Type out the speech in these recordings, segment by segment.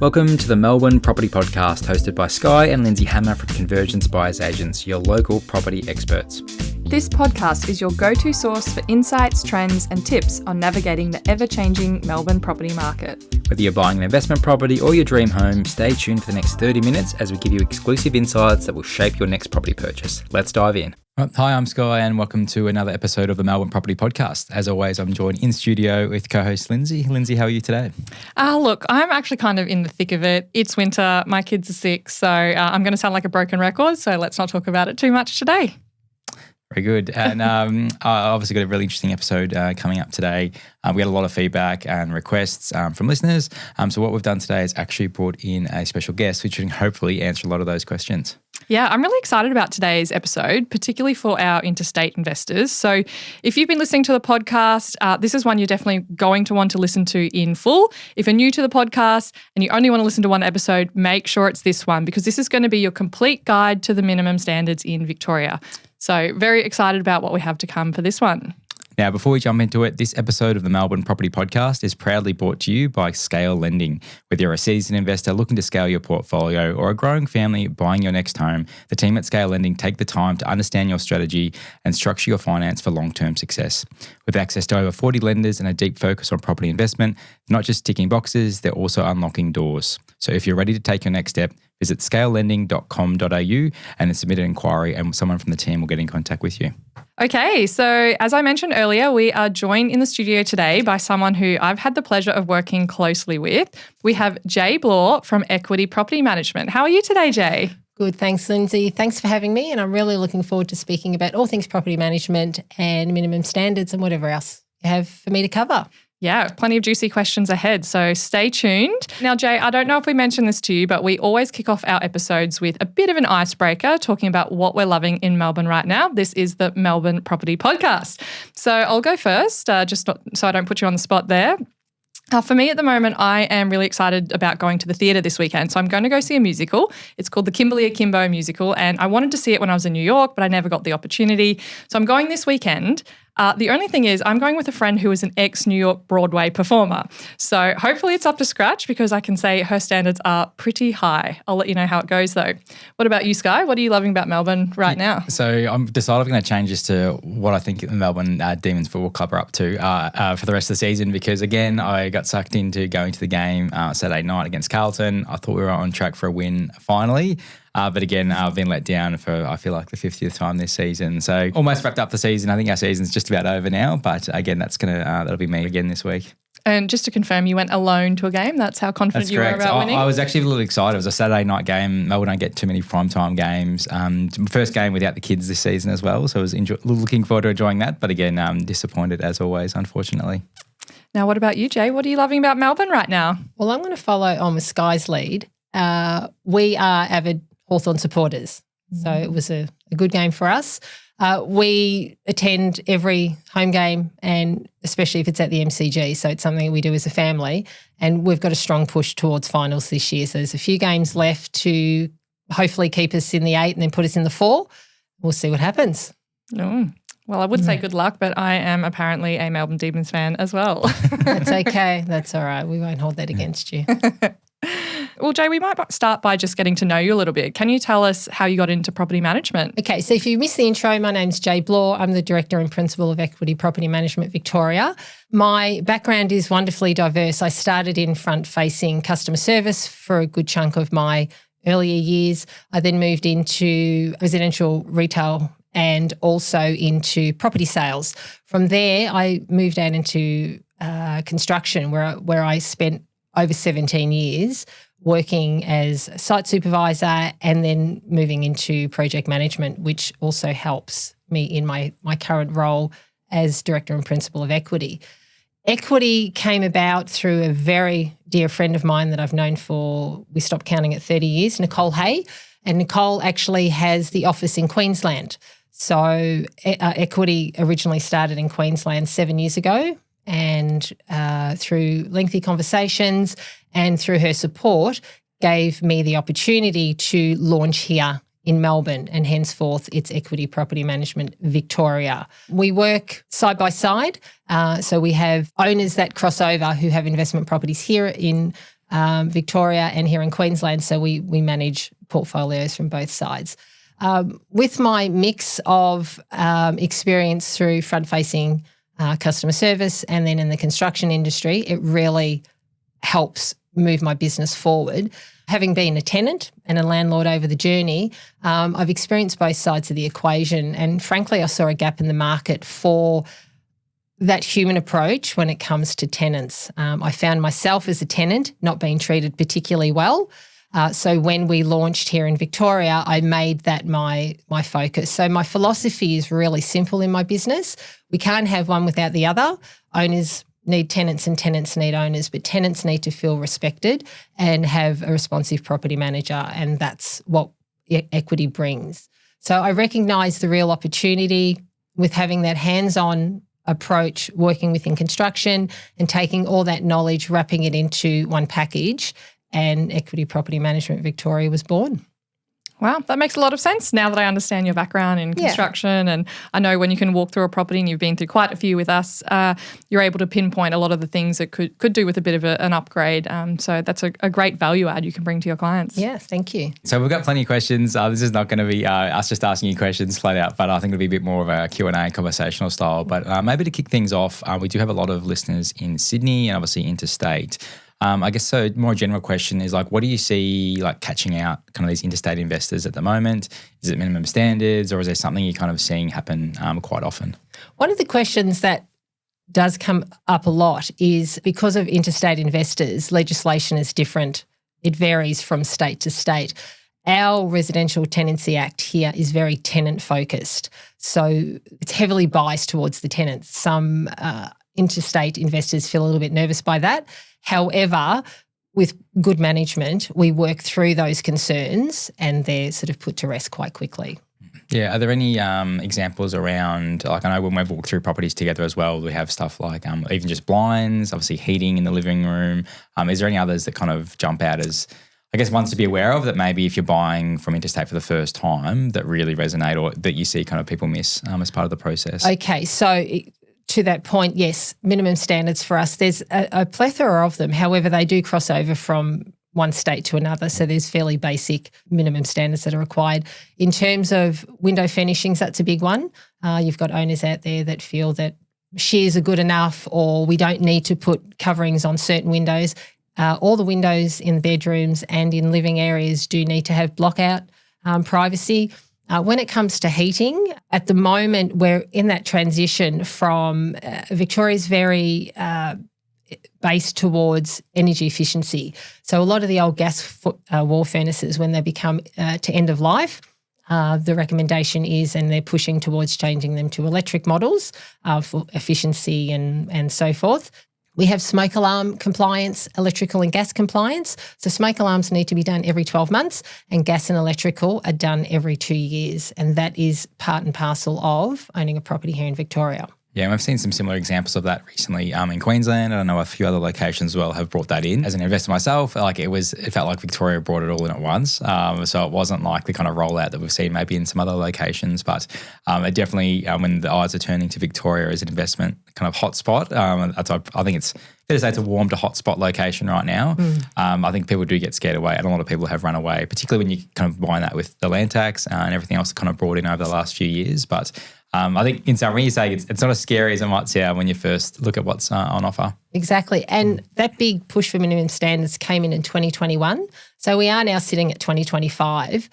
Welcome to the Melbourne Property Podcast, hosted by Sky and Lindsay Hammer from Convergence Buyers Agents, your local property experts. This podcast is your go-to source for insights, trends and tips on navigating the ever-changing Melbourne property market. Whether you're buying an investment property or your dream home, stay tuned for the next 30 minutes as we give you exclusive insights that will shape your next property purchase. Let's dive in. Hi, I'm Sky and welcome to another episode of the Melbourne Property Podcast. As always, I'm joined in studio with co-host Lindsay. Lindsay, how are you today? Look, I'm actually kind of in the thick of it. It's winter, my kids are sick, so I'm going to sound like a broken record, so let's not talk about it too much today. Very good. And obviously got a really interesting episode coming up today. We had a lot of feedback and requests from listeners. So what we've done today is actually brought in a special guest, which can hopefully answer a lot of those questions. Yeah, I'm really excited about today's episode, particularly for our interstate investors. So if you've been listening to the podcast, this is one you're definitely going to want to listen to in full. If you're new to the podcast and you only want to listen to one episode, make sure it's this one because this is going to be your complete guide to the minimum standards in Victoria. So very excited about what we have to come for this one. Now, before we jump into it, this episode of the Melbourne Property Podcast is proudly brought to you by Scale Lending. Whether you're a seasoned investor looking to scale your portfolio or a growing family buying your next home, the team at Scale Lending take the time to understand your strategy and structure your finance for long-term success. With access to over 40 lenders and a deep focus on property investment, they're not just ticking boxes, they're also unlocking doors. So if you're ready to take your next step, visit scalelending.com.au and submit an inquiry and someone from the team will get in contact with you. Okay, so as I mentioned earlier, we are joined in the studio today by someone who I've had the pleasure of working closely with. We have Jay Bloor from Equity Property Management. How are you today, Jay? Good, thanks, Lindsay. Thanks for having me, and I'm really looking forward to speaking about all things property management and minimum standards and whatever else you have for me to cover. Yeah, plenty of juicy questions ahead, so stay tuned. Now, Jay, I don't know if we mentioned this to you, but we always kick off our episodes with a bit of an icebreaker, talking about what we're loving in Melbourne right now. This is the Melbourne Property Podcast. So I'll go first, so I don't put you on the spot there. For me at the moment, I am really excited about going to the theatre this weekend. So I'm going to go see a musical. It's called the Kimberly Akimbo musical, and I wanted to see it when I was in New York, but I never got the opportunity. So I'm going this weekend. The only thing is I'm going with a friend who is an ex-New York Broadway performer. So hopefully it's up to scratch because I can say her standards are pretty high. I'll let you know how it goes though. What about you, Sky? What are you loving about Melbourne right now? So I'm decided I'm going to change this to what I think the Melbourne Demons Football Club are up to for the rest of the season because, again, I got sucked into going to the game Saturday night against Carlton. I thought we were on track for a win finally. But again, I've been let down for, I feel like, the 50th time this season. So almost wrapped up the season. I think our season's just about over now. But again, that'll be me again this week. And just to confirm, you went alone to a game? That's how confident you were about winning? I was actually a little excited. It was a Saturday night game. Melbourne don't get too many primetime games. First game without the kids this season as well. So I was looking forward to enjoying that. But again, disappointed as always, unfortunately. Now, what about you, Jay? What are you loving about Melbourne right now? Well, I'm going to follow on with Sky's lead. We are avid Hawthorn supporters. So it was a good game for us. We attend every home game and especially if it's at the MCG. So it's something we do as a family and we've got a strong push towards finals this year. So there's a few games left to hopefully keep us in the 8 and then put us in the 4. We'll see what happens. Oh. Well, I would say good luck, but I am apparently a Melbourne Demons fan as well. That's okay. That's all right. We won't hold that against you. Well, Jay, we might start by just getting to know you a little bit. Can you tell us how you got into property management? Okay, so if you missed the intro, my name's Jay Bloor. I'm the Director and Principal of Equity Property Management Victoria. My background is wonderfully diverse. I started in front-facing customer service for a good chunk of my earlier years. I then moved into residential retail and also into property sales. From there, I moved out into construction where I spent over 17 years working as site supervisor and then moving into project management, which also helps me in my current role as Director and Principal of Equity. Equity came about through a very dear friend of mine that I've known for, we stopped counting at 30 years, Nicole Hay. And Nicole actually has the office in Queensland. So Equity originally started in Queensland 7 years ago. And through lengthy conversations and through her support, gave me the opportunity to launch here in Melbourne, and henceforth it's Equity Property Management Victoria. We work side by side, so we have owners that cross over who have investment properties here in Victoria and here in Queensland. So we manage portfolios from both sides. With my mix of experience through front-facing customer service and then in the construction industry, it really helps move my business forward. Having been a tenant and a landlord over the journey, I've experienced both sides of the equation. And frankly, I saw a gap in the market for that human approach when it comes to tenants. I found myself as a tenant not being treated particularly well. So when we launched here in Victoria, I made that my focus. So my philosophy is really simple in my business. We can't have one without the other. Owners need tenants and tenants need owners, but tenants need to feel respected and have a responsive property manager, and that's what equity brings. So I recognise the real opportunity with having that hands-on approach, working within construction and taking all that knowledge, wrapping it into one package, and Equity Property Management Victoria was born. Wow, that makes a lot of sense now that I understand your background in construction. And I know when you can walk through a property, and you've been through quite a few with us, you're able to pinpoint a lot of the things that could do with a bit of an upgrade. So that's a great value add you can bring to your clients. Yeah, thank you. So we've got plenty of questions. This is not going to be us just asking you questions flat out, but I think it'll be a bit more of a Q&A conversational style. But maybe to kick things off, we do have a lot of listeners in Sydney and obviously interstate. I guess so more general question is like, what do you see like catching out kind of these interstate investors at the moment? Is it minimum standards, or is there something you're kind of seeing happen quite often? One of the questions that does come up a lot is because of interstate investors, legislation is different. It varies from state to state. Our Residential Tenancy Act here is very tenant focused. So it's heavily biased towards the tenants. Some interstate investors feel a little bit nervous by that. However, with good management, we work through those concerns and they're sort of put to rest quite quickly. Yeah. Are there any examples around, like I know when we've walked through properties together as well, we have stuff like even just blinds, obviously heating in the living room. Is there any others that kind of jump out as, I guess, ones to be aware of that maybe if you're buying from interstate for the first time that really resonate or that you see kind of people miss as part of the process? Okay. So to that point, yes, minimum standards for us, there's a plethora of them. However, they do cross over from one state to another. So there's fairly basic minimum standards that are required. In terms of window furnishings, that's a big one. You've got owners out there that feel that shears are good enough or we don't need to put coverings on certain windows. All the windows in bedrooms and in living areas do need to have blockout privacy. When it comes to heating, at the moment we're in that transition from Victoria's very based towards energy efficiency. So a lot of the old gas wall furnaces, when they become to end of life, the recommendation is, and they're pushing towards changing them to electric models for efficiency and so forth. We have smoke alarm compliance, electrical and gas compliance. So smoke alarms need to be done every 12 months and gas and electrical are done every 2 years. And that is part and parcel of owning a property here in Victoria. Yeah, and I've seen some similar examples of that recently in Queensland. I know a few other locations as well have brought that in. As an investor myself, it felt like Victoria brought it all in at once. So it wasn't like the kind of rollout that we've seen maybe in some other locations, but it definitely, when the eyes are turning to Victoria as an investment kind of hotspot, I think it's fair to say it's a warm to hotspot location right now. I think people do get scared away, and a lot of people have run away, particularly when you kind of combine that with the land tax and everything else kind of brought in over the last few years. But I think in summary, you say it's not as scary as it might sound when you first look at what's on offer. Exactly. And that big push for minimum standards came in 2021. So we are now sitting at 2025.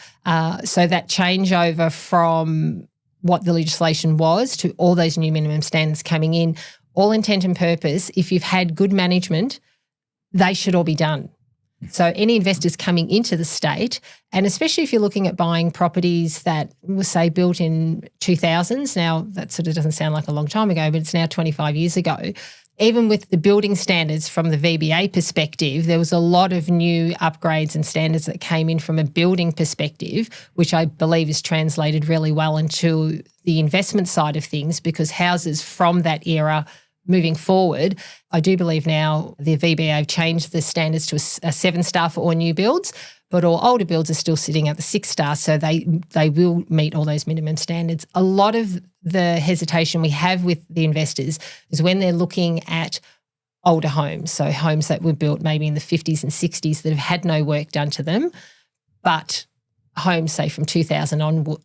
So that changeover from what the legislation was to all those new minimum standards coming in, all intent and purpose, if you've had good management, they should all be done. So any investors coming into the state, and especially if you're looking at buying properties that were, say, built in 2000s, now that sort of doesn't sound like a long time ago, but it's now 25 years ago. Even with the building standards from the VBA perspective, there was a lot of new upgrades and standards that came in from a building perspective, which I believe is translated really well into the investment side of things, because houses from that era moving forward, I do believe now the VBA have changed the standards to a 7-star for all new builds, but all older builds are still sitting at the 6-star, so they will meet all those minimum standards. A lot of the hesitation we have with the investors is when they're looking at older homes. So homes that were built maybe in the 50s and 60s that have had no work done to them, but homes, say, from 2000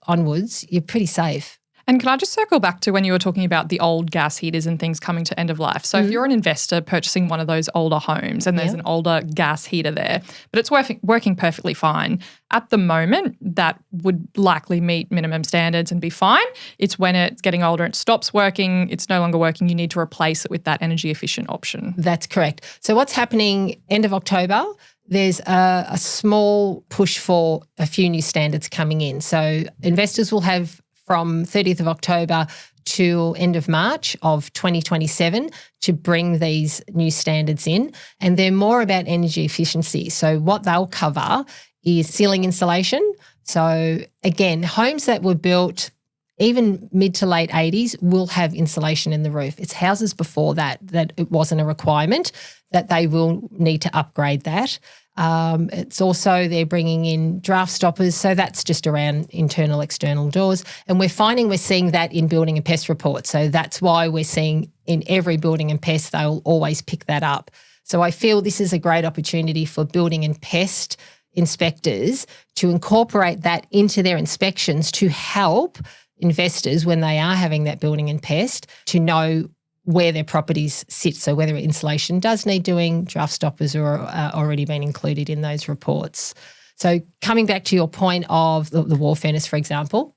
onwards, you're pretty safe. And can I just circle back to when you were talking about the old gas heaters and things coming to end of life? So if you're an investor purchasing one of those older homes and there's an older gas heater there, but it's working perfectly fine, at the moment that would likely meet minimum standards and be fine. It's when it's getting older, it stops working, it's no longer working, you need to replace it with that energy efficient option. That's correct. So what's happening end of October, there's a small push for a few new standards coming in. So investors will have from 30th of October to end of March of 2027 to bring these new standards in. And they're more about energy efficiency. So what they'll cover is ceiling insulation. So again, homes that were built even mid to late 80s will have insulation in the roof. It's houses before that it wasn't a requirement, that they will need to upgrade that. It's also they're bringing in draft stoppers, so that's just around internal, external doors. And we're seeing that in building and pest reports. So that's why we're seeing in every building and pest, they'll always pick that up. So I feel this is a great opportunity for building and pest inspectors to incorporate that into their inspections to help investors when they are having that building and pest to know where their properties sit. So whether insulation does need doing, draft stoppers are already been included in those reports. So coming back to your point of the wall furnace, for example,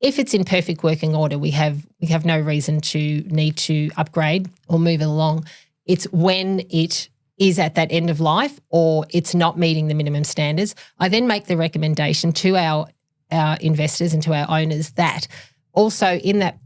if it's in perfect working order, we have no reason to need to upgrade or move it along. It's when it is at that end of life or it's not meeting the minimum standards. I then make the recommendation to our investors and to our owners that also in that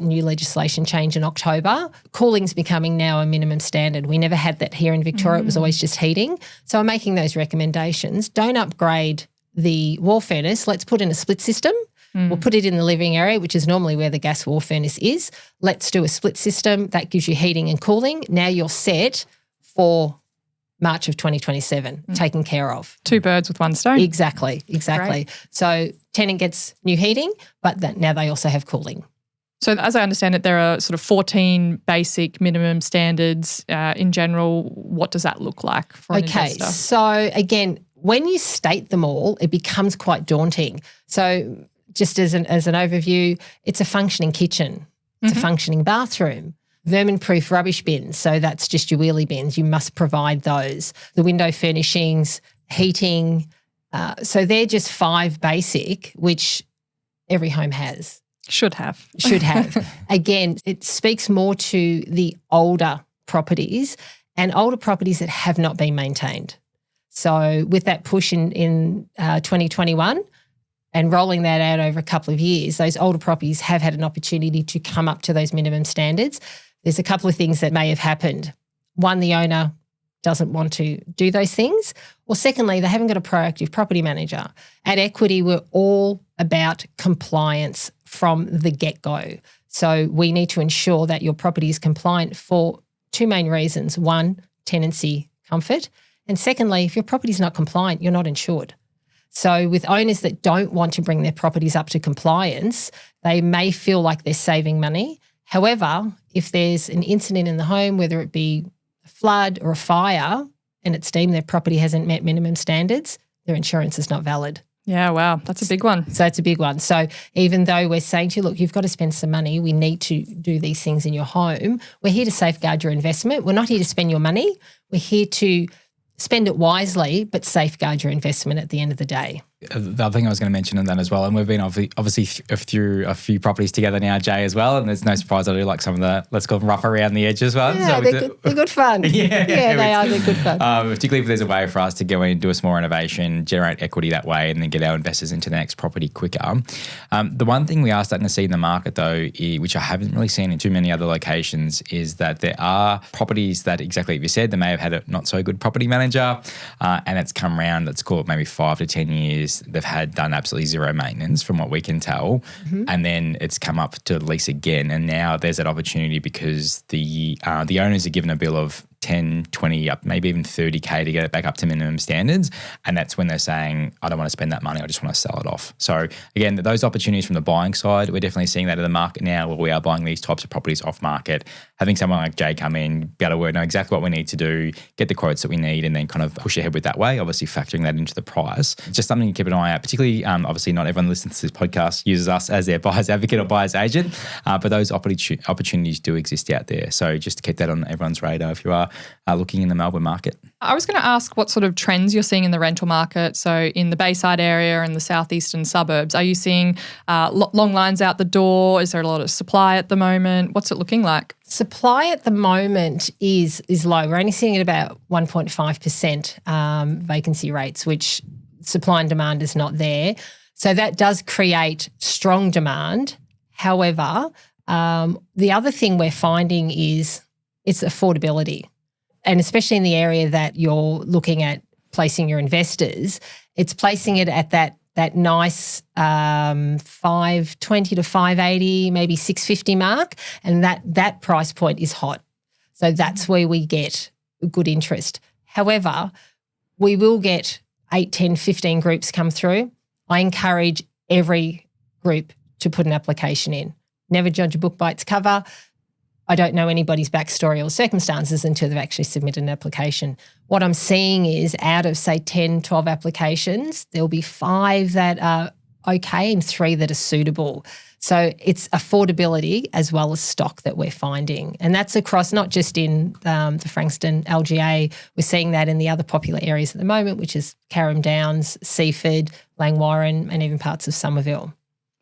new legislation change in October, cooling's becoming now a minimum standard. We never had that here in Victoria. It was always just heating. So I'm making those recommendations. Don't upgrade the wall furnace. Let's put in a split system. We'll put it in the living area, which is normally where the gas wall furnace is. Let's do a split system. That gives you heating and cooling. Now you're set for March of 2027, taken care of. Two birds with one stone. Exactly. Great. So tenant gets new heating, but now they also have cooling. So as I understand it, there are sort of 14 basic minimum standards in general. What does that look like for an investor? Okay, so again, when you state them all, it becomes quite daunting. So just as an overview, it's a functioning kitchen. It's a functioning bathroom. Vermin-proof rubbish bins, so that's just your wheelie bins. You must provide those. The window furnishings, heating. So they're just 5 basic, which every home has. Should have. Again, it speaks more to the older properties and older properties that have not been maintained. So with that push in 2021 and rolling that out over a couple of years, those older properties have had an opportunity to come up to those minimum standards. There's a couple of things that may have happened. One, the owner doesn't want to do those things. Or secondly, they haven't got a proactive property manager. At Equity, we're all about compliance from the get-go. So we need to ensure that your property is compliant for 2 main reasons. One, tenancy comfort. And secondly, if your property is not compliant, you're not insured. So with owners that don't want to bring their properties up to compliance, they may feel like they're saving money. However, if there's an incident in the home, whether it be a flood or a fire, and it's deemed their property hasn't met minimum standards, their insurance is not valid. Yeah, wow, that's a big one. So it's a big one. So even though we're saying to you, look, you've got to spend some money, we need to do these things in your home, we're here to safeguard your investment. We're not here to spend your money. We're here to spend it wisely, but safeguard your investment at the end of the day. The other thing I was going to mention in that as well, and we've been obviously through a few properties together now, Jay, as well, and there's no surprise I do like some of the, let's call them rough around the edge as well. Yeah, so they're good fun. Yeah, they are. They're good fun. Particularly if there's a way for us to go in, do a small renovation, generate equity that way, and then get our investors into the next property quicker. The one thing we are starting to see in the market though, which I haven't really seen in too many other locations, is that there are properties that exactly like you said, they may have had a not so good property manager and it's come around, let's call it maybe 5 to 10 years, they've done absolutely zero maintenance from what we can tell, and then it's come up to lease again, and now there's that opportunity because the owners are given a bill of 10, 20, up maybe even 30K to get it back up to minimum standards. And that's when they're saying, I don't want to spend that money, I just want to sell it off. So again, those opportunities from the buying side, we're definitely seeing that in the market now where we are buying these types of properties off market, having someone like Jay come in, be able to know exactly what we need to do, get the quotes that we need, and then kind of push ahead with that way, obviously factoring that into the price. It's just something to keep an eye out, particularly obviously not everyone listens to this podcast uses us as their buyer's advocate or buyer's agent, but those opportunities do exist out there. So just to keep that on everyone's radar if you are looking in the Melbourne market. I was going to ask what sort of trends you're seeing in the rental market. So in the bayside area and the southeastern suburbs, are you seeing long lines out the door? Is there a lot of supply at the moment? What's it looking like? Supply at the moment is low. We're only seeing it about 1.5% vacancy rates, which supply and demand is not there. So that does create strong demand. However, the other thing we're finding is it's affordability. And especially in the area that you're looking at placing your investors, it's placing it at that nice 520 to 580, maybe 650 mark. And that price point is hot. So that's where we get good interest. However, we will get 8, 10, 15 groups come through. I encourage every group to put an application in. Never judge a book by its cover. I don't know anybody's backstory or circumstances until they've actually submitted an application. What I'm seeing is out of, say, 10, 12 applications, there'll be 5 that are okay and 3 that are suitable. So it's affordability as well as stock that we're finding. And that's across not just in the Frankston LGA. We're seeing that in the other popular areas at the moment, which is Carrum Downs, Seaford, Langwarrin, and even parts of Somerville.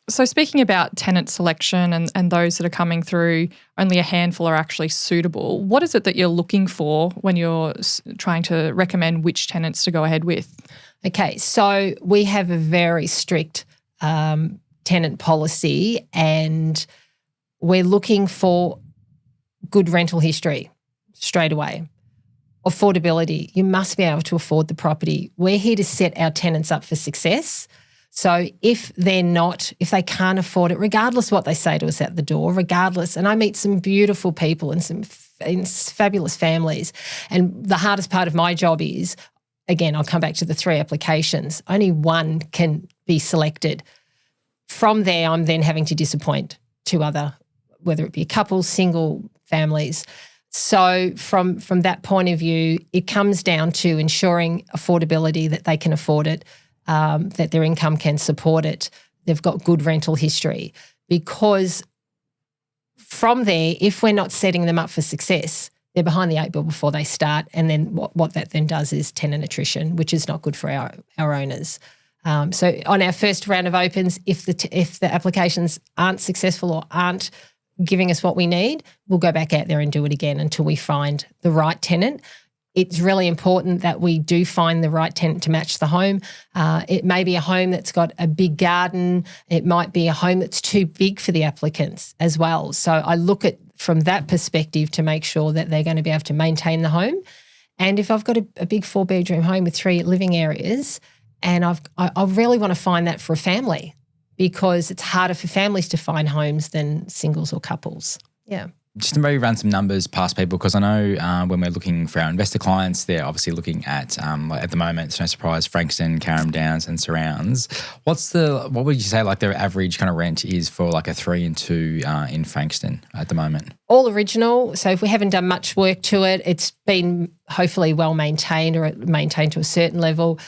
So speaking about tenant selection and those that are coming through, only a handful are actually suitable. What is it that you're looking for when you're trying to recommend which tenants to go ahead with? Okay, so we have a very strict tenant policy and we're looking for good rental history straight away. Affordability, you must be able to afford the property. We're here to set our tenants up for success. So if they can't afford it, regardless what they say to us at the door, regardless, and I meet some beautiful people and some fabulous families, and the hardest part of my job is, again, I'll come back to the 3 applications. Only one can be selected. From there, I'm then having to disappoint 2 other, whether it be a couple, single families. So from that point of view, it comes down to ensuring affordability, that they can afford it, that their income can support it. They've got good rental history. Because from there, if we're not setting them up for success, they're behind the 8 ball before they start. And then what that then does is tenant attrition, which is not good for our owners. So on our first round of opens, if the applications aren't successful or aren't giving us what we need, we'll go back out there and do it again until we find the right tenant. It's really important that we do find the right tenant to match the home. It may be a home that's got a big garden. It might be a home that's too big for the applicants as well. So I look at from that perspective to make sure that they're going to be able to maintain the home. And if I've got a big 4-bedroom home with 3 living areas, and I really want to find that for a family, because it's harder for families to find homes than singles or couples. Yeah. Just to maybe run some numbers past people, because I know when we're looking for our investor clients, they're obviously looking at the moment, it's no surprise, Frankston, Carrum Downs and surrounds. What would you say like their average kind of rent is for like a 3 and 2 in Frankston at the moment? All original. So if we haven't done much work to it, it's been hopefully well maintained or maintained to a certain level.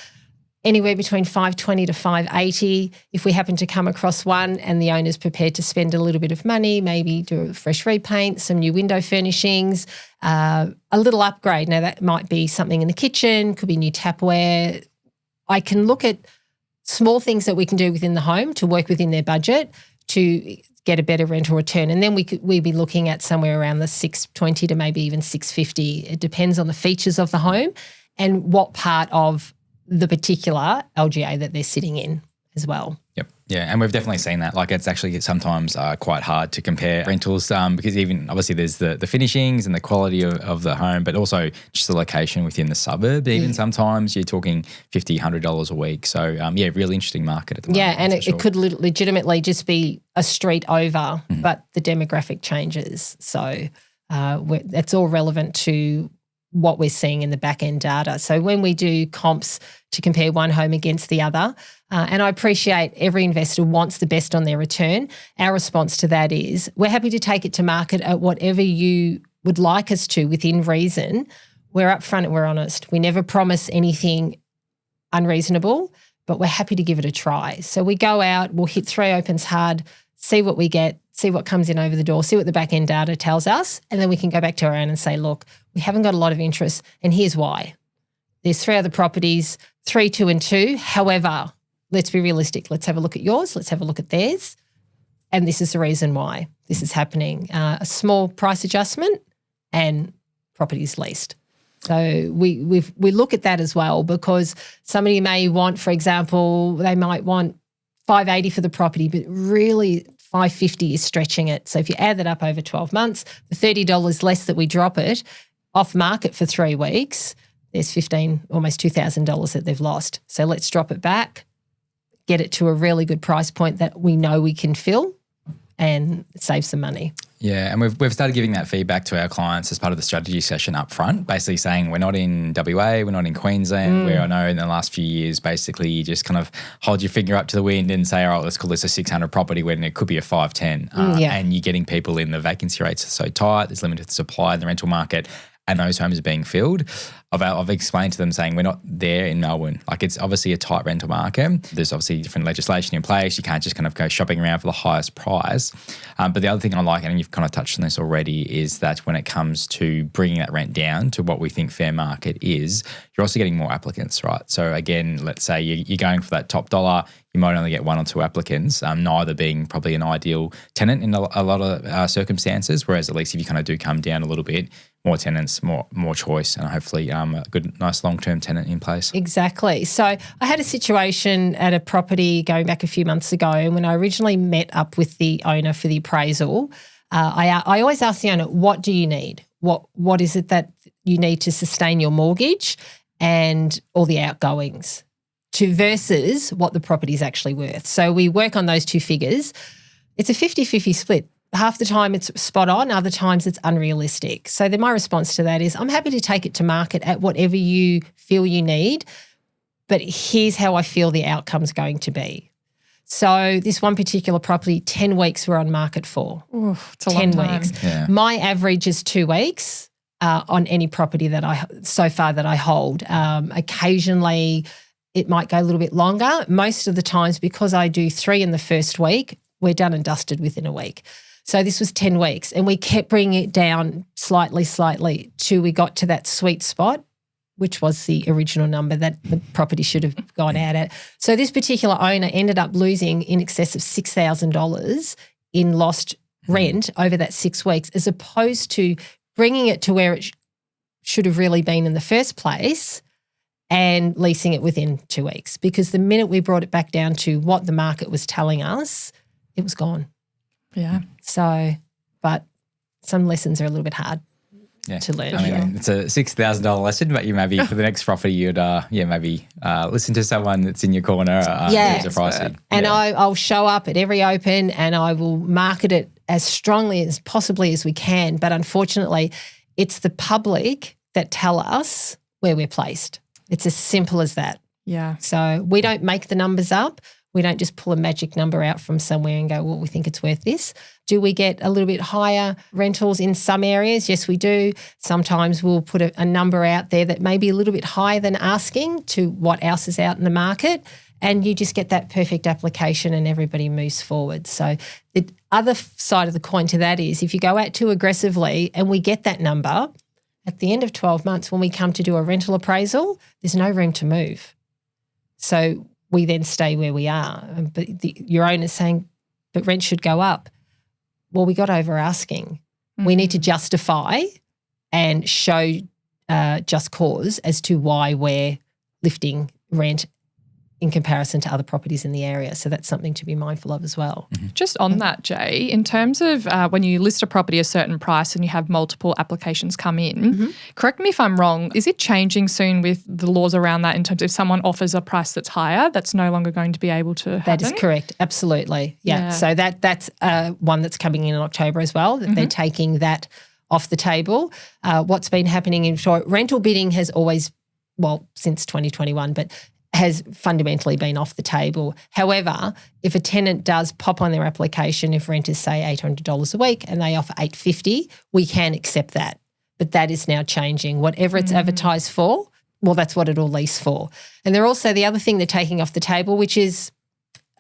Anywhere between 520 to 580. If we happen to come across one and the owner's prepared to spend a little bit of money, maybe do a fresh repaint, some new window furnishings, a little upgrade. Now that might be something in the kitchen, could be new tapware. I can look at small things that we can do within the home to work within their budget to get a better rental return. And then we'd be looking at somewhere around the 620 to maybe even 650. It depends on the features of the home and what part of the particular LGA that they're sitting in as well. Yep. Yeah, and we've definitely seen that. Like it's actually sometimes quite hard to compare rentals because even obviously there's the finishings and the quality of the home, but also just the location within the suburb. Even sometimes you're talking $50, $100 a week. So yeah, really interesting market at the moment. Yeah, and it could legitimately just be a street over, but the demographic changes. So that's all relevant to what we're seeing in the back end data. So when we do comps to compare one home against the other, and I appreciate every investor wants the best on their return, our response to that is we're happy to take it to market at whatever you would like us to within reason. We're upfront and we're honest. We never promise anything unreasonable, but we're happy to give it a try. So we go out, we'll hit 3 opens hard, see what we get, see what comes in over the door, see what the back end data tells us, and then we can go back to our own and say, look, we haven't got a lot of interest, and here's why. There's 3 other properties, 3, 2 and 2. However, let's be realistic. Let's have a look at yours. Let's have a look at theirs. And this is the reason why this is happening. A small price adjustment and properties leased. So we look at that as well, because somebody may want, for example, they might want $580 for the property, but really $550 is stretching it. So if you add that up over 12 months, the $30 less that we drop it off market for 3 weeks, there's almost $2,000 that they've lost. So let's drop it back, get it to a really good price point that we know we can fill and save some money. Yeah, and we've started giving that feedback to our clients as part of the strategy session up front, basically saying we're not in WA, we're not in Queensland, where I know in the last few years basically you just kind of hold your finger up to the wind and say, all right, let's call this a 600 property when it could be a 510. And you're getting people in, the vacancy rates are so tight, there's limited supply in the rental market, and those homes are being filled. I've explained to them saying we're not there in Melbourne. Like, it's obviously a tight rental market. There's obviously different legislation in place. You can't just kind of go shopping around for the highest price. But the other thing I like, and you've kind of touched on this already, is that when it comes to bringing that rent down to what we think fair market is, you're also getting more applicants, right? So again, let's say you're going for that top dollar, you might only get 1 or 2 applicants, neither being probably an ideal tenant in a lot of circumstances, whereas at least if you kind of do come down a little bit, more tenants, more choice, and hopefully a good, nice long-term tenant in place. Exactly. So I had a situation at a property going back a few months ago, and when I originally met up with the owner for the appraisal, I always ask the owner, what do you need? What is it that you need to sustain your mortgage and all the outgoings versus what the property is actually worth? So we work on those 2 figures. It's a 50-50 split. Half the time it's spot on, other times it's unrealistic. So then my response to that is I'm happy to take it to market at whatever you feel you need, but here's how I feel the outcome's going to be. So this one particular property, 10 weeks we're on market for. Oof, it's a 10 long time. Weeks. Yeah. My average is 2 weeks on any property that I hold. Occasionally it might go a little bit longer. Most of the times, because I do 3 in the first week, we're done and dusted within a week. So this was 10 weeks, and we kept bringing it down slightly till we got to that sweet spot, which was the original number that the property should have gone out at. So this particular owner ended up losing in excess of $6,000 in lost rent over that 6 weeks, as opposed to bringing it to where it should have really been in the first place and leasing it within 2 weeks. Because the minute we brought it back down to what the market was telling us, it was gone. Yeah. So, but some lessons are a little bit hard to learn. I mean, it's a $6,000 lesson, but you maybe for the next property you'd maybe listen to someone that's in your corner. And I'll show up at every open and I will market it as strongly as possibly as we can. But unfortunately, it's the public that tell us where we're placed. It's as simple as that. Yeah. So we don't make the numbers up. We don't just pull a magic number out from somewhere and go, well, we think it's worth this. Do we get a little bit higher rentals in some areas? Yes, we do. Sometimes we'll put a number out there that may be a little bit higher than asking to what else is out in the market, and you just get that perfect application and everybody moves forward. So the other side of the coin to that is if you go out too aggressively and we get that number, at the end of 12 months when we come to do a rental appraisal, there's no room to move. So we then stay where we are. But your owner's saying, but rent should go up. Well, we got over asking. Mm-hmm. We need to justify and show just cause as to why we're lifting rent in comparison to other properties in the area. So that's something to be mindful of as well. Mm-hmm. Just on that, Jay, in terms of when you list a property a certain price and you have multiple applications come in, correct me if I'm wrong, is it changing soon with the laws around that in terms of if someone offers a price that's higher, that's no longer going to be able to happen? That is correct, absolutely. Yeah. So that's one that's coming in October as well, that they're taking that off the table. What's been happening in Victoria, rental bidding has always, since 2021, but has fundamentally been off the table. However, if a tenant does pop on their application, if rent is, say, $800 a week and they offer $850, we can accept that. But that is now changing. Whatever it's advertised for, that's what it'll lease for. And they're also, the other thing they're taking off the table, which is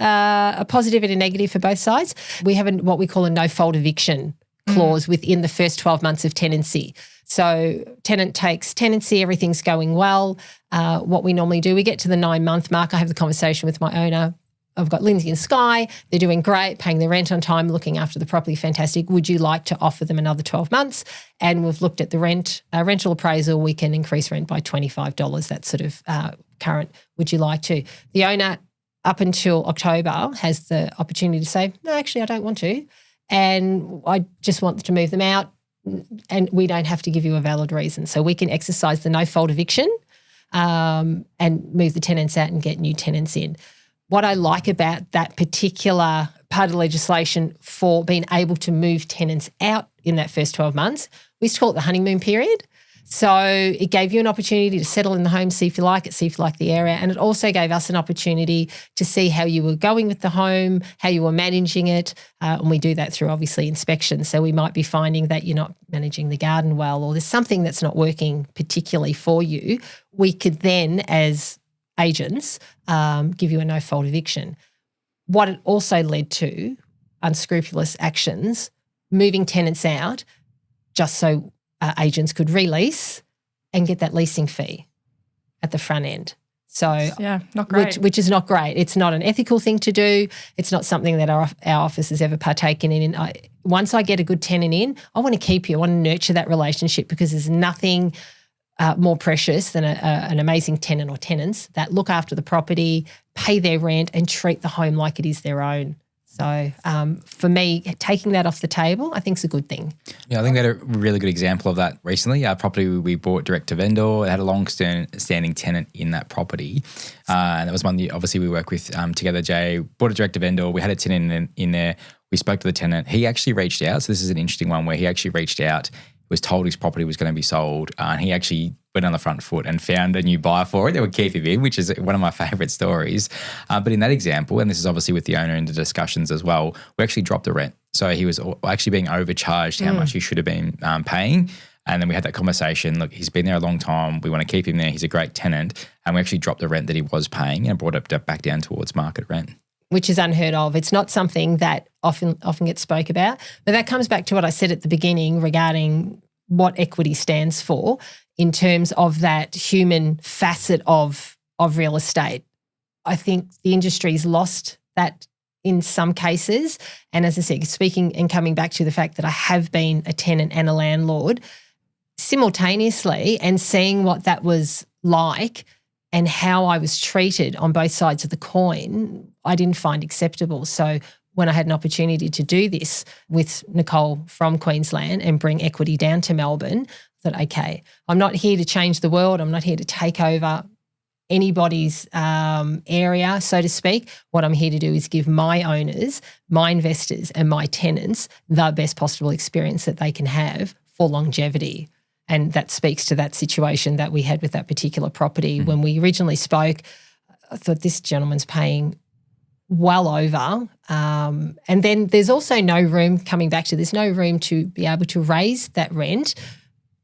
a positive and a negative for both sides, we have what we call a no-fault eviction clause within the first 12 months of tenancy. So tenant takes tenancy, everything's going well. What we normally do, we get to the 9-month mark. I have the conversation with my owner. I've got Lindsay and Sky. They're doing great, paying their rent on time, looking after the property, fantastic. Would you like to offer them another 12 months? And we've looked at the rental appraisal. We can increase rent by $25. That's sort of current. Would you like to? The owner, up until October, has the opportunity to say, no, actually, I don't want to. And I just want to move them out, and we don't have to give you a valid reason. So we can exercise the no-fault eviction and move the tenants out and get new tenants in. What I like about that particular part of legislation for being able to move tenants out in that first 12 months, we used to call it the honeymoon period. So it gave you an opportunity to settle in the home, see if you like it, see if you like the area. And it also gave us an opportunity to see how you were going with the home, how you were managing it. And we do that through, obviously, inspections. So we might be finding that you're not managing the garden well, or there's something that's not working particularly for you. We could then, as agents, give you a no-fault eviction. What it also led to, unscrupulous actions, moving tenants out just so agents could release and get that leasing fee at the front end. So, not great. Which is not great. It's not an ethical thing to do. It's not something that our office has ever partaken in. Once I get a good tenant in, I want to keep you. I want to nurture that relationship, because there's nothing more precious than an amazing tenant or tenants that look after the property, pay their rent, and treat the home like it is their own. So for me, taking that off the table, I think is a good thing. Yeah, I think we had a really good example of that recently. Our property we bought direct to vendor. It had a long-standing tenant in that property. And that was one that obviously we work with together, Jay. Bought a direct to vendor. We had a tenant in there. We spoke to the tenant. He actually reached out. So this is an interesting one where he actually reached out, was told his property was going to be sold, and he actually went on the front foot and found a new buyer for it that would keep him in, which is one of my favourite stories. But in that example, and this is obviously with the owner in the discussions as well, we actually dropped the rent. So he was actually being overcharged how much he should have been paying. And then we had that conversation, look, he's been there a long time. We want to keep him there. He's a great tenant. And we actually dropped the rent that he was paying and brought it back down towards market rent. Which is unheard of. It's not something that often gets spoke about. But that comes back to what I said at the beginning regarding what equity stands for in terms of that human facet of real estate. I think the industry's lost that in some cases. And as I said, speaking and coming back to the fact that I have been a tenant and a landlord simultaneously, and seeing what that was like and how I was treated on both sides of the coin, I didn't find acceptable. So when I had an opportunity to do this with Nicole from Queensland and bring equity down to Melbourne, I thought, okay, I'm not here to change the world. I'm not here to take over anybody's area, so to speak. What I'm here to do is give my owners, my investors, and my tenants the best possible experience that they can have for longevity. And that speaks to that situation that we had with that particular property. When we originally spoke, I thought, this gentleman's paying well over. And then there's also no room, coming back to there's no room to be able to raise that rent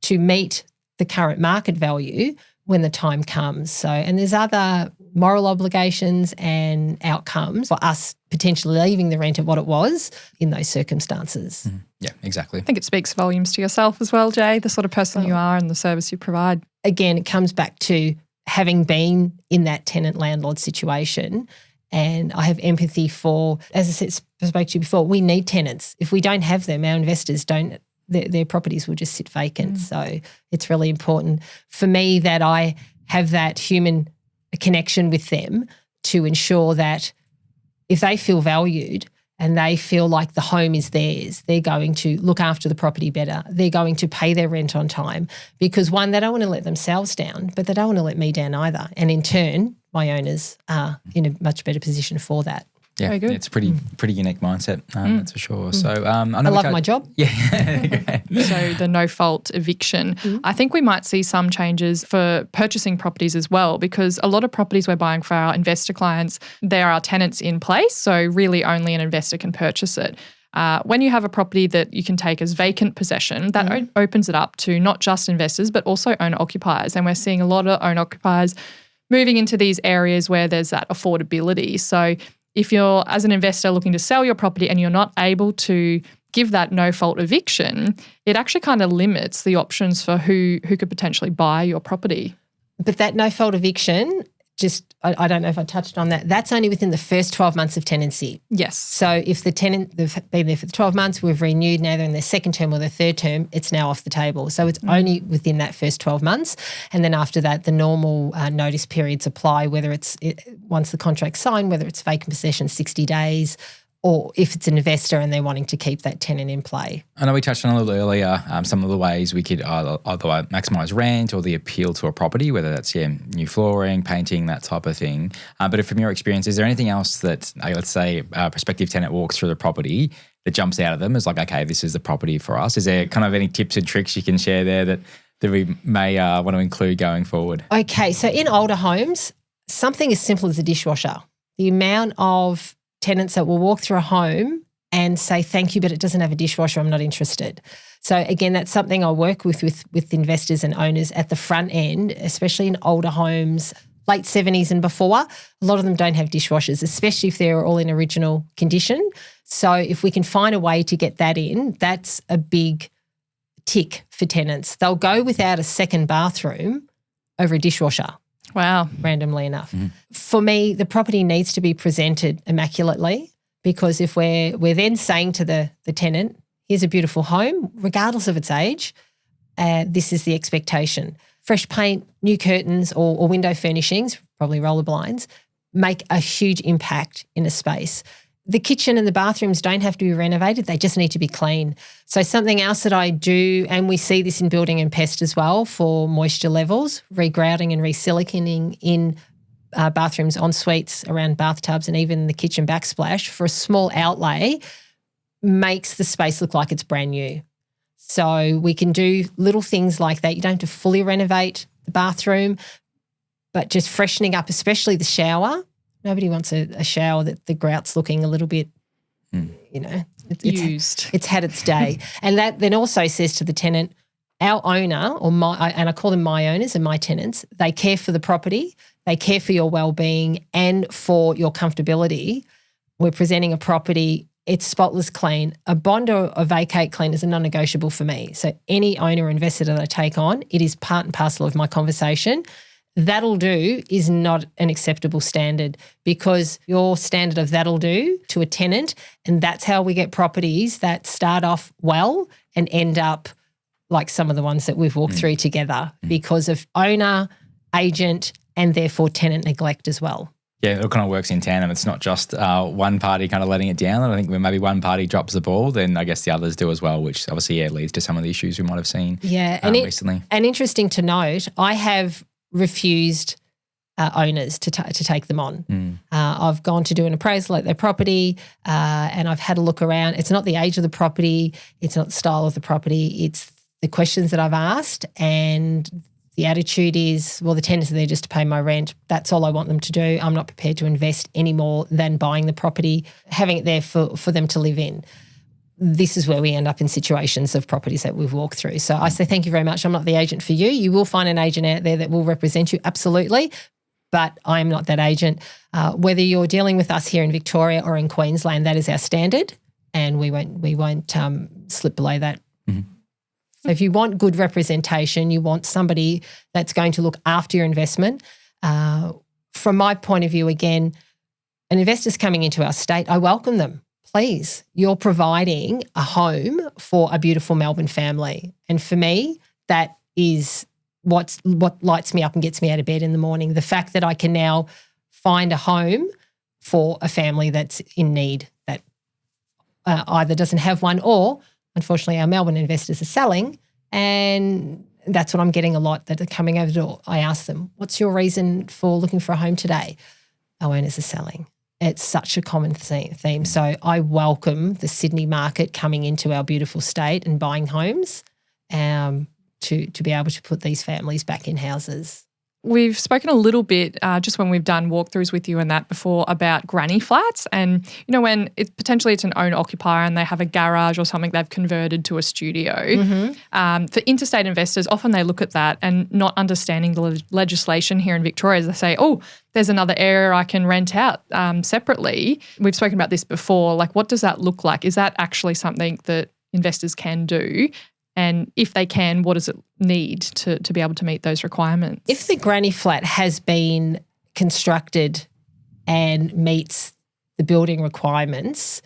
to meet the current market value when the time comes. So, and there's other moral obligations and outcomes for us potentially leaving the rent at what it was in those circumstances. Yeah, exactly. I think it speaks volumes to yourself as well, Jay, the sort of person you are and the service you provide. Again, it comes back to having been in that tenant-landlord situation. And I have empathy for, as I said, spoke to you before, we need tenants. If we don't have them, our investors don't, their properties will just sit vacant. So it's really important for me that I have that human connection with them to ensure that if they feel valued and they feel like the home is theirs, they're going to look after the property better. They're going to pay their rent on time because, one, they don't want to let themselves down, but they don't want to let me down either. And in turn, my owners are in a much better position for that. Yeah, Very good. it's a pretty unique mindset, that's for sure. So I love my job. Yeah. So the no-fault eviction. I think we might see some changes for purchasing properties as well, because a lot of properties we're buying for our investor clients, there are tenants in place, so really only an investor can purchase it. When you have a property that you can take as vacant possession, that opens it up to not just investors but also owner-occupiers. And we're seeing a lot of owner-occupiers moving into these areas where there's that affordability. So if you're, as an investor, looking to sell your property and you're not able to give that no-fault eviction, it actually kind of limits the options for who could potentially buy your property. But that no-fault eviction, I don't know if I touched on that, that's only within the first 12 months of tenancy. Yes. So if the tenant, they've been there for the 12 months, we've renewed, now they're in their second term or their third term, it's now off the table. So it's only within that first 12 months. And then after that, the normal notice periods apply, whether once the contract's signed, whether it's vacant possession 60 days, or if it's an investor and they're wanting to keep that tenant in play. I know we touched on a little earlier some of the ways we could either maximise rent or the appeal to a property, whether that's new flooring, painting, that type of thing. But from your experience, is there anything else that, let's say, a prospective tenant walks through the property that jumps out of them as like, okay, this is the property for us? Is there kind of any tips and tricks you can share there that we may want to include going forward? Okay, so in older homes, something as simple as a dishwasher. The amount of tenants that will walk through a home and say, thank you, but it doesn't have a dishwasher, I'm not interested. So again, that's something I work with investors and owners at the front end, especially in older homes, late 70s and before. A lot of them don't have dishwashers, especially if they're all in original condition. So if we can find a way to get that in, that's a big tick for tenants. They'll go without a second bathroom over a dishwasher. Wow. Randomly enough. For me, the property needs to be presented immaculately, because if we're then saying to the tenant, here's a beautiful home, regardless of its age, this is the expectation. Fresh paint, new curtains or window furnishings, probably roller blinds, make a huge impact in a space. The kitchen and the bathrooms don't have to be renovated. They just need to be clean. So something else that I do, and we see this in building and pest as well for moisture levels, regrouting and resiliconing in bathrooms, en suites, around bathtubs, and even the kitchen backsplash for a small outlay makes the space look like it's brand new. So we can do little things like that. You don't have to fully renovate the bathroom, but just freshening up, especially the shower. Nobody wants a shower that the grout's looking a little bit, used. It's had its day. And that then also says to the tenant, our owner, and I call them my owners and my tenants, they care for the property, they care for your well-being and for your comfortability. We're presenting a property, it's spotless clean. A bond or a vacate clean is a non-negotiable for me. So any owner or investor that I take on, it is part and parcel of my conversation. That'll do is not an acceptable standard, because your standard of that'll do to a tenant, and that's how we get properties that start off well and end up like some of the ones that we've walked through together because of owner, agent, and therefore tenant neglect as well. Yeah, it kind of works in tandem. It's not just one party kind of letting it down. And I think when maybe one party drops the ball, then I guess the others do as well, which obviously leads to some of the issues we might have seen recently. And interesting to note, I have refused owners to take them on. I've gone to do an appraisal at their property and I've had a look around. It's not the age of the property. It's not the style of the property. It's the questions that I've asked, and the attitude is, well, the tenants are there just to pay my rent. That's all I want them to do. I'm not prepared to invest any more than buying the property, having it there for them to live in. This is where we end up in situations of properties that we've walked through. So I say thank you very much. I'm not the agent for you. You will find an agent out there that will represent you, absolutely, but I'm not that agent. Whether you're dealing with us here in Victoria or in Queensland, that is our standard, and we won't slip below that. So if you want good representation, you want somebody that's going to look after your investment. From my point of view, again, an investor's coming into our state, I welcome them. Please, you're providing a home for a beautiful Melbourne family. And for me, that is what lights me up and gets me out of bed in the morning. The fact that I can now find a home for a family that's in need, that either doesn't have one or, unfortunately, our Melbourne investors are selling, and that's what I'm getting a lot that are coming over the door. I ask them, what's your reason for looking for a home today? Our owners are selling. It's such a common theme. So I welcome the Sydney market coming into our beautiful state and buying homes to be able to put these families back in houses. We've spoken a little bit just when we've done walkthroughs with you and that before about granny flats, and when potentially it's an owner-occupier and they have a garage or something they've converted to a studio. Mm-hmm. For interstate investors, often they look at that and not understanding the legislation here in Victoria, they say, oh, there's another area I can rent out separately. We've spoken about this before. Like, what does that look like? Is that actually something that investors can do? And if they can, what does it need to be able to meet those requirements? If the granny flat has been constructed and meets the building requirements,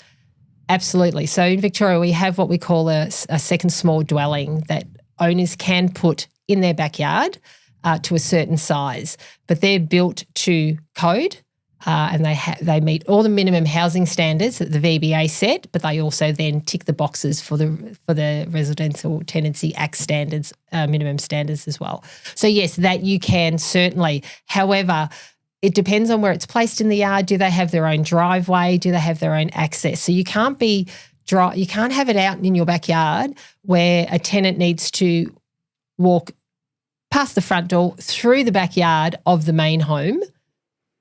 absolutely. So in Victoria, we have what we call a second small dwelling that owners can put in their backyard to a certain size, but they're built to code. And they meet all the minimum housing standards that the VBA set, but they also then tick the boxes for the Residential Tenancy Act standards, minimum standards as well. So yes, that you can certainly. However, it depends on where it's placed in the yard. Do they have their own driveway? Do they have their own access? So you can't have it out in your backyard where a tenant needs to walk past the front door through the backyard of the main home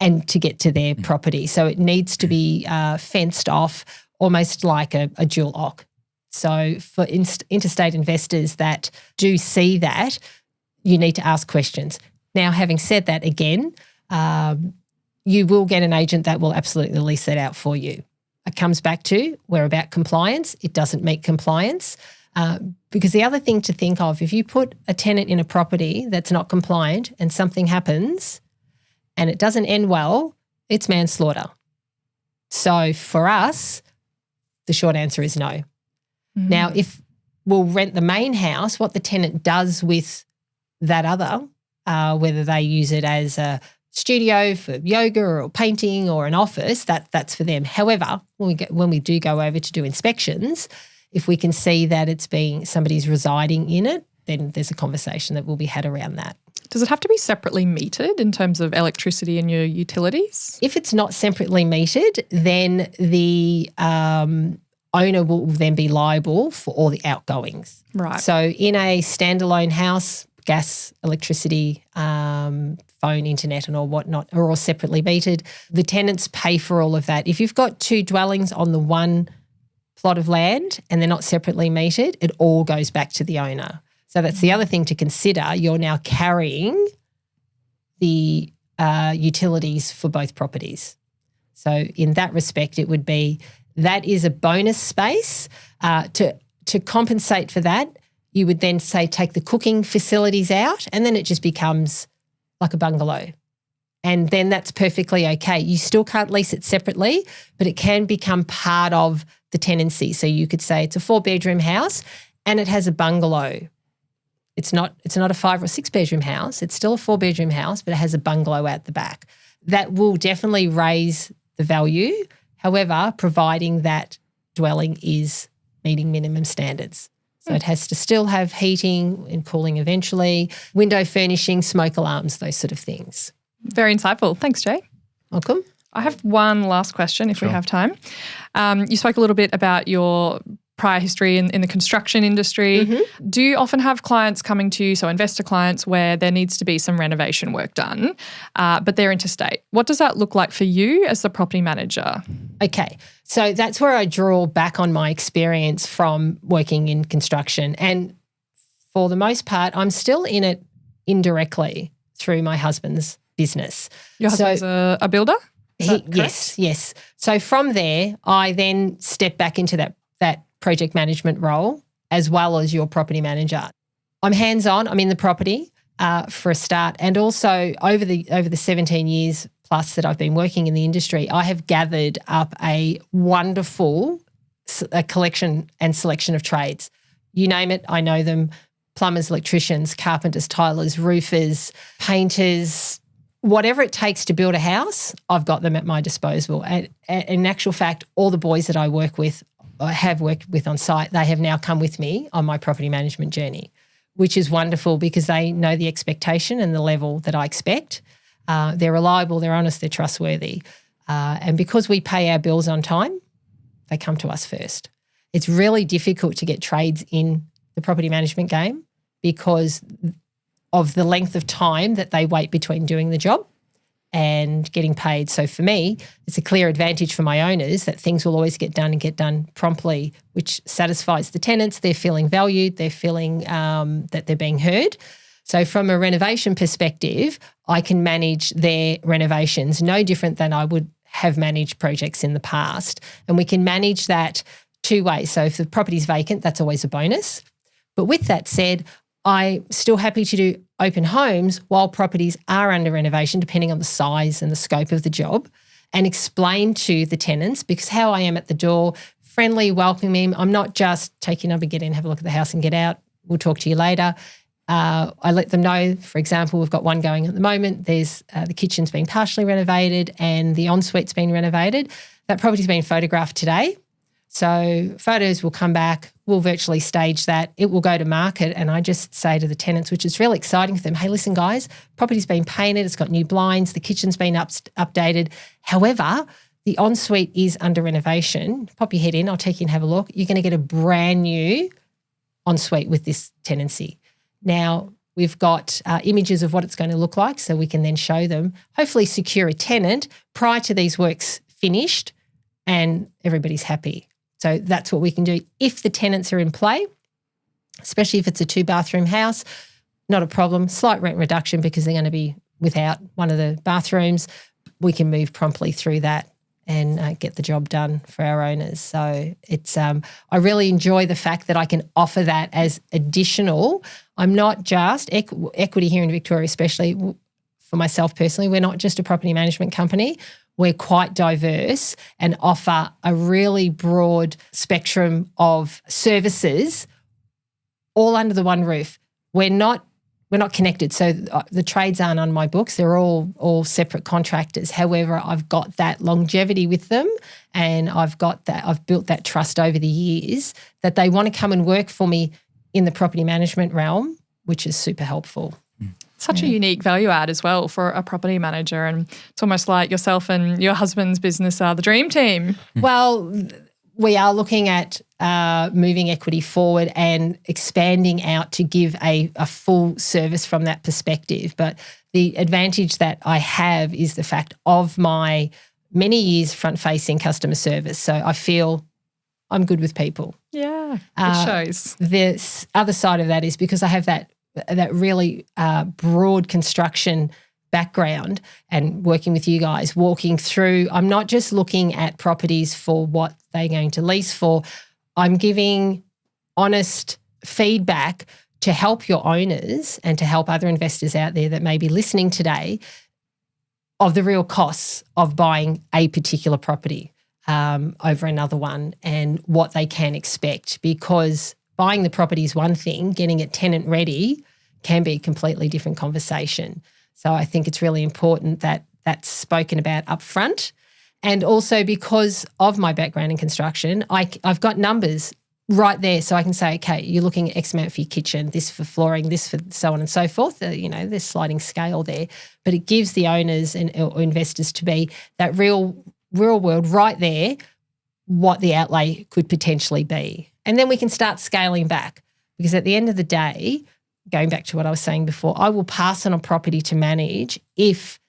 and to get to their property. So it needs to be fenced off almost like a dual OC. So for interstate investors that do see that, you need to ask questions. Now, having said that, again, you will get an agent that will absolutely lease that out for you. It comes back to we're about compliance. It doesn't meet compliance. Because the other thing to think of, if you put a tenant in a property that's not compliant and something happens and it doesn't end well, it's manslaughter. So for us, the short answer is no. Mm-hmm. Now, if we'll rent the main house, what the tenant does with that other, whether they use it as a studio for yoga or painting or an office, that's for them. However, when we do go over to do inspections, if we can see that somebody's residing in it, then there's a conversation that will be had around that. Does it have to be separately metered in terms of electricity and your utilities? If it's not separately metered, then the owner will then be liable for all the outgoings. Right. So in a standalone house, gas, electricity, phone, internet and all whatnot are all separately metered. The tenants pay for all of that. If you've got two dwellings on the one plot of land and they're not separately metered, it all goes back to the owner. So that's the other thing to consider. You're now carrying the utilities for both properties. So in that respect, it would be that is a bonus space. To compensate for that, you would then say take the cooking facilities out and then it just becomes like a bungalow. And then that's perfectly okay. You still can't lease it separately, but it can become part of the tenancy. So you could say it's a 4-bedroom house and it has a bungalow. It's not a 5 or 6 bedroom house. It's still a 4-bedroom house, but it has a bungalow out the back. That will definitely raise the value. However, providing that dwelling is meeting minimum standards. So it has to still have heating and cooling eventually, window furnishing, smoke alarms, those sort of things. Very insightful. Thanks, Jay. Welcome. I have one last question if we have time. You spoke a little bit about your prior history in the construction industry. Mm-hmm. Do you often have clients coming to you, so investor clients, where there needs to be some renovation work done, but they're interstate? What does that look like for you as the property manager? Okay, so that's where I draw back on my experience from working in construction. And for the most part, I'm still in it indirectly through my husband's business. Your husband's a builder? Yes. So from there, I then step back into that project management role as well as your property manager. I'm hands-on. I'm in the property for a start, and also over the 17 years plus that I've been working in the industry, I have gathered up a wonderful collection and selection of trades. You name it, I know them: plumbers, electricians, carpenters, tilers, roofers, painters. Whatever it takes to build a house, I've got them at my disposal. And in actual fact, all the boys that I have worked with on site, they have now come with me on my property management journey, which is wonderful because they know the expectation and the level that I expect. They're reliable, they're honest, they're trustworthy. And because we pay our bills on time, they come to us first. It's really difficult to get trades in the property management game because of the length of time that they wait between doing the job and getting paid. So for me, it's a clear advantage for my owners that things will always get done and get done promptly, which satisfies the tenants. They're feeling valued. They're feeling that they're being heard. So from a renovation perspective, I can manage their renovations no different than I would have managed projects in the past. And we can manage that two ways. So if the property's vacant, that's always a bonus. But with that said, I'm still happy to do open homes while properties are under renovation, depending on the size and the scope of the job, and explain to the tenants, because how I am at the door, friendly, welcoming. I'm not just take your number, get in, have a look at the house and get out. We'll talk to you later. I let them know, for example, we've got one going at the moment. There's the kitchen's been partially renovated and the ensuite's been renovated. That property's been photographed today. So photos will come back, we'll virtually stage that, it will go to market, and I just say to the tenants, which is really exciting for them, hey, listen guys, property's been painted, it's got new blinds, the kitchen's been updated. However, the ensuite is under renovation. Pop your head in, I'll take you and have a look. You're going to get a brand new ensuite with this tenancy. Now, we've got images of what it's going to look like so we can then show them, hopefully secure a tenant prior to these works finished and everybody's happy. So that's what we can do. If the tenants are in play, especially if it's a 2-bathroom house, not a problem. Slight rent reduction because they're going to be without one of the bathrooms. We can move promptly through that and get the job done for our owners. So it's I really enjoy the fact that I can offer that as additional. I'm not just equity here in Victoria, especially for myself personally. We're not just a property management company. We're quite diverse and offer a really broad spectrum of services all under the one roof. We're not connected. So the trades aren't on my books. They're all separate contractors. However, I've got that longevity with them and I've built that trust over the years that they want to come and work for me in the property management realm, which is super helpful. Such a unique value add as well for a property manager, and it's almost like yourself and your husband's business are the dream team. Well, we are looking at moving equity forward and expanding out to give a full service from that perspective. But the advantage that I have is the fact of my many years front-facing customer service. So I feel I'm good with people. Yeah, it shows. The other side of that is because I have that really broad construction background and working with you guys, walking through, I'm not just looking at properties for what they're going to lease for. I'm giving honest feedback to help your owners and to help other investors out there that may be listening today of the real costs of buying a particular property over another one and what they can expect, because buying the property is one thing, getting it tenant ready can be a completely different conversation. So I think it's really important that that's spoken about up front. And also because of my background in construction, I've got numbers right there so I can say, okay, you're looking at X amount for your kitchen, this for flooring, this for so on and so forth. There's sliding scale there. But it gives the owners or investors to be that real world right there, what the outlay could potentially be. And then we can start scaling back, because at the end of the day, going back to what I was saying before, I will pass on a property to manage if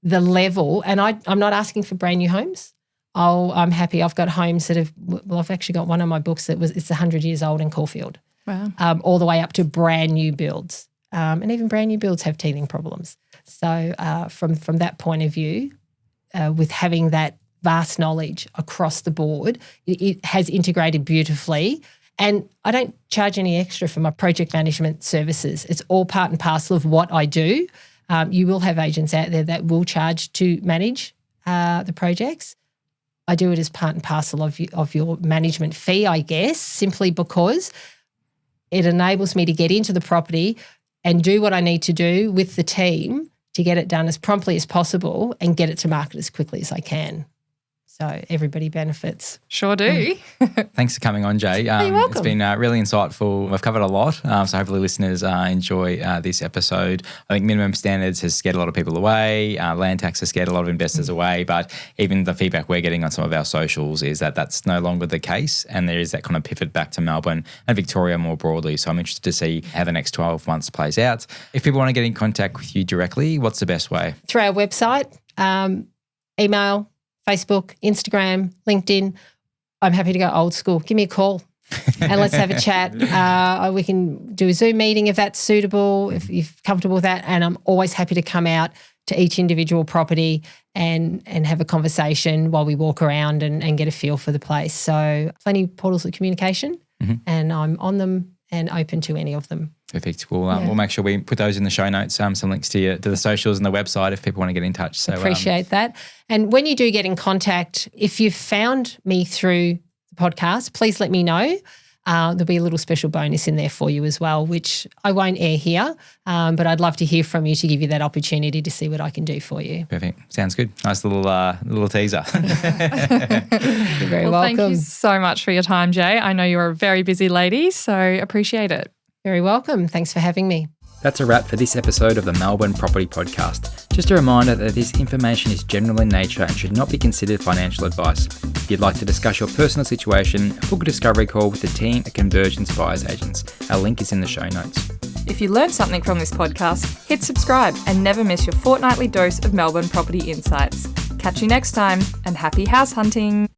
the level, and I'm not asking for brand new homes. I'm happy. I've got homes that I've actually got one on my books it's 100 years old in Caulfield. Wow. All the way up to brand new builds. And even brand new builds have teething problems. So from that point of view, with having that vast knowledge across the board, it has integrated beautifully. And I don't charge any extra for my project management services. It's all part and parcel of what I do. You will have agents out there that will charge to manage the projects. I do it as part and parcel of your management fee, I guess, simply because it enables me to get into the property and do what I need to do with the team to get it done as promptly as possible and get it to market as quickly as I can. So everybody benefits. Sure do. Thanks for coming on, Jay. You're welcome. It's been really insightful. We've covered a lot, so hopefully listeners enjoy this episode. I think minimum standards has scared a lot of people away. Land tax has scared a lot of investors away, but even the feedback we're getting on some of our socials is that that's no longer the case, and there is that kind of pivot back to Melbourne and Victoria more broadly. So I'm interested to see how the next 12 months plays out. If people want to get in contact with you directly, what's the best way? Through our website, email, Facebook, Instagram, LinkedIn. I'm happy to go old school. Give me a call and let's have a chat. We can do a Zoom meeting if that's suitable, if you're comfortable with that. And I'm always happy to come out to each individual property and have a conversation while we walk around and get a feel for the place. So plenty of portals of communication and I'm on them and open to any of them. Perfect. We'll make sure we put those in the show notes, some links to the socials and the website if people want to get in touch. So appreciate that. And when you do get in contact, if you've found me through the podcast, please let me know. There'll be a little special bonus in there for you as well, which I won't air here, but I'd love to hear from you to give you that opportunity to see what I can do for you. Perfect. Sounds good. Nice little teaser. You're very welcome. Thank you so much for your time, Jay. I know you're a very busy lady, so appreciate it. Very welcome. Thanks for having me. That's a wrap for this episode of the Melbourne Property Podcast. Just a reminder that this information is general in nature and should not be considered financial advice. If you'd like to discuss your personal situation, book a discovery call with the team at Convergence Buyers Agents. Our link is in the show notes. If you learned something from this podcast, hit subscribe and never miss your fortnightly dose of Melbourne property insights. Catch you next time, and happy house hunting.